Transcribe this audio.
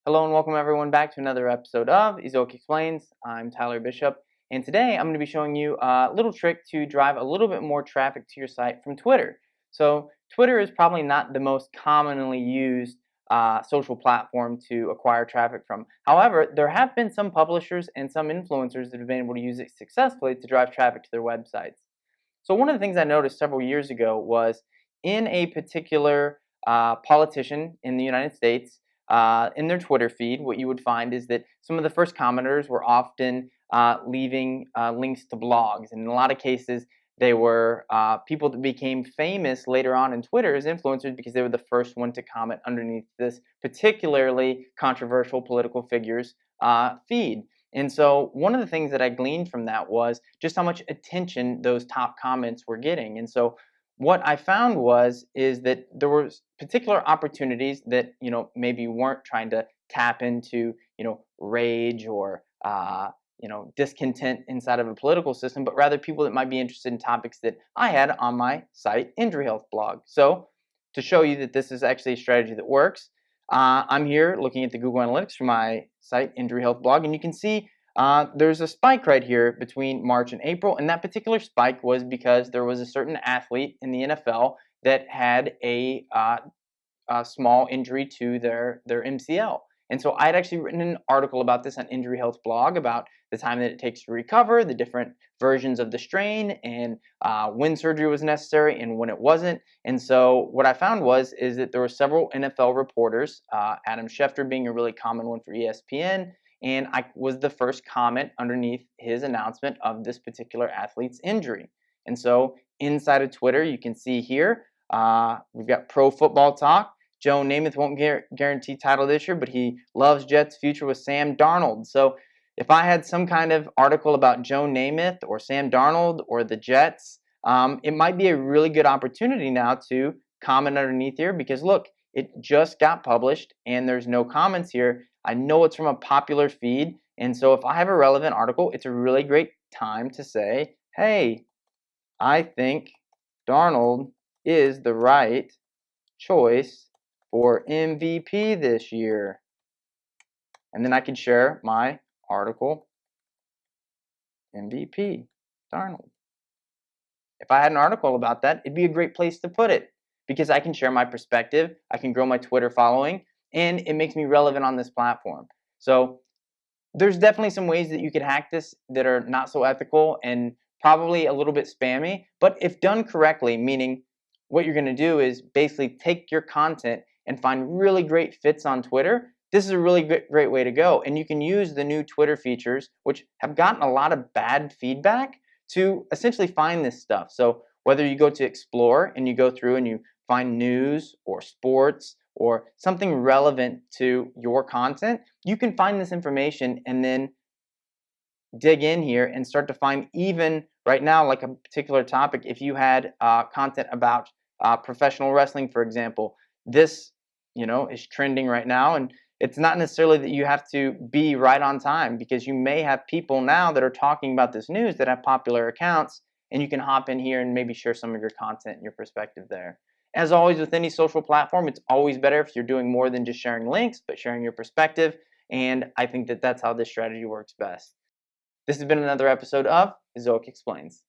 Hello and welcome everyone back to another episode of Ezoic Explains. I'm Tyler Bishop, and today I'm going to be showing you a little trick to drive a little bit more traffic to your site from Twitter. So Twitter is probably not the most commonly used social platform to acquire traffic from. However, there have been some publishers and some influencers that have been able to use it successfully to drive traffic to their websites. So one of the things I noticed several years ago was in a particular politician in the United States, in their Twitter feed, what you would find is that some of the first commenters were often leaving links to blogs. And in a lot of cases, they were people that became famous later on in Twitter as influencers because they were the first one to comment underneath this particularly controversial political figures feed. And so one of the things that I gleaned from that was just how much attention those top comments were getting. And so what I found is that there was particular opportunities that maybe weren't trying to tap into rage or discontent inside of a political system, but rather people that might be interested in topics that I had on my site Injury Health blog. So to show you that this is actually a strategy that works, I'm here looking at the Google Analytics for my site Injury Health blog, and you can see there's a spike right here between March and April, and that particular spike was because there was a certain athlete in the NFL that had a small injury to their MCL. And so I had actually written an article about this on Injury Health blog about the time that it takes to recover, the different versions of the strain, and when surgery was necessary and when it wasn't. And so what I found is that there were several NFL reporters, Adam Schefter being a really common one for ESPN, and I was the first comment underneath his announcement of this particular athlete's injury. And so inside of Twitter, you can see here, we've got Pro Football Talk. Joe Namath won't guarantee title this year, but he loves Jets' future with Sam Darnold. So if I had some kind of article about Joe Namath or Sam Darnold or the Jets, it might be a really good opportunity now to comment underneath here because look, it just got published and there's no comments here. I know it's from a popular feed, and so if I have a relevant article, it's a really great time to say, hey, I think Darnold is the right choice for MVP this year. And then I can share my article, MVP, Darnold. If I had an article about that, it'd be a great place to put it because I can share my perspective, I can grow my Twitter following, and it makes me relevant on this platform. So there's definitely some ways that you could hack this that are not so ethical and probably a little bit spammy, but if done correctly, meaning what you're going to do is basically take your content and find really great fits on Twitter. This is a really great way to go. And you can use the new Twitter features, which have gotten a lot of bad feedback, to essentially find this stuff. So whether you go to Explore and you go through and you find news or sports or something relevant to your content, you can find this information and then dig in here and start to find, even right now, like a particular topic. If you had content about professional wrestling, for example, this is trending right now, and it's not necessarily that you have to be right on time because you may have people now that are talking about this news that have popular accounts, and you can hop in here and maybe share some of your content and your perspective there. As always with any social platform, it's always better if you're doing more than just sharing links, but sharing your perspective, and I think that that's how this strategy works best. This has been another episode of Ezoic Explains.